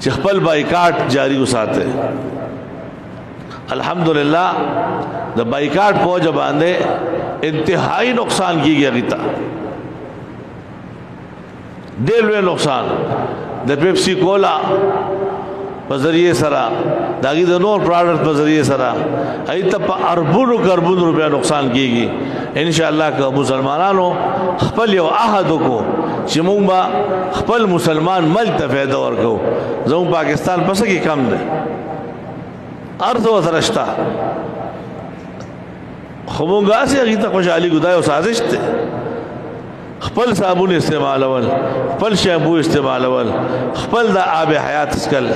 چې خپل بایکاټ جاری وساته. الحمدللہ د بایکاټ په وجه باندې انتهایی نقصان کیږي غیتا ډېر لوی نقصان د پیپسی کولا په ذریعے سره داغي د نور پروډکټ په ذریعے سره ایت په اربونو کربونو روپیا نقصان کیږي. ان شاء الله که مسلمانانو خپل یو عہد کو چې موږ به خپل مسلمان ملک ته فایده ورکو. زموږ پاکستان پس کې کم ده ارض و ترشتا خو مونږ هسې هغې ته خوشحالي ګو دا یو سازش دی. خپل صابون استعمالول، خپل شیمپو استعمالول، خپل د آب حیات اسکل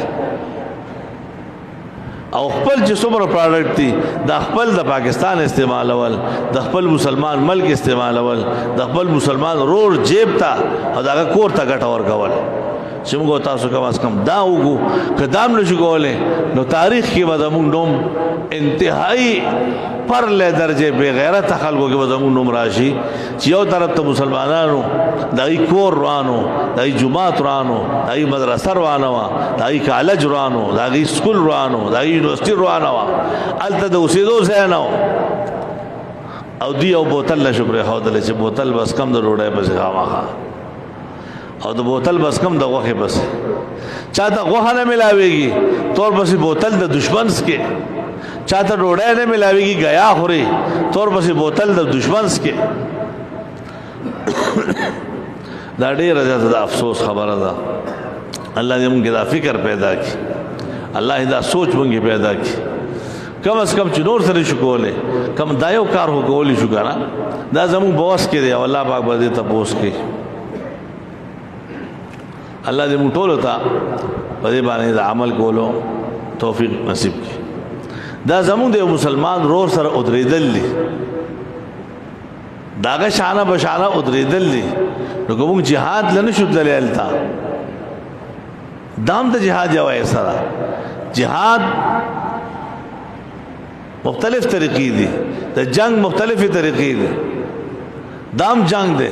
او خپل چې څومره پروډکټ دي د خپل د پاکستان استعمالول، د خپل مسلمان ملک استعمالول، د خپل مسلمان رور جیب ته او د هغه کور ته ګټه ورکول چې موږ تاسو کم از کم دا وګو. که دام نشو کولی نو تاریخ کې به زموږ نوم انتهایی پرله درجه بے غیرت خلکو کې به زموږ نوم راشي چې یو طرف ته مسلمانانو دای کور روانو، دای جماعت روانو، دای مدرسه روانو، دای کالج روانو، دای سکول روانو، دای یونیورسيټي روانو، الته د اوسېدو ځای نه او دی یو بوتل نشو پرې ښودلی چې بوتل بس کم د ډوډۍ پسې خامخا او د بوتل بس کم د غوښې پسې چاته غوښه نه ملاویږي تور پسې بوتل د دشمنس کې، چاته ډوډۍ نه ملاویږي گیا خوري تور پسې بوتل د دشمنس کې. دا ډېره زیاته د افسوس خبره ده. الله دې موږ دا فکر پیدا کړي، الله دا سوچ موږ پیدا کړي. کم از کم چې نور سره شو کولی کم دا یو کار خو کولی شو که نه دا زموږ په وس کې دی او الله پاک به دې تپوس کوي. الله دې موږ ټولو ته په دې باندې د عمل کولو توفیق نصیب کړي. دا زموږ د مسلمان رور سره ودرېدل دي، د هغه شانه بشانه ودرېدل دي. نو که موږ جهاد له نه شو تللی هلته دا هم د جهاد یو سره جهاد مختلف طریقې دي، د جنگ مختلفې طریقې دي، دا هم جنگ دی.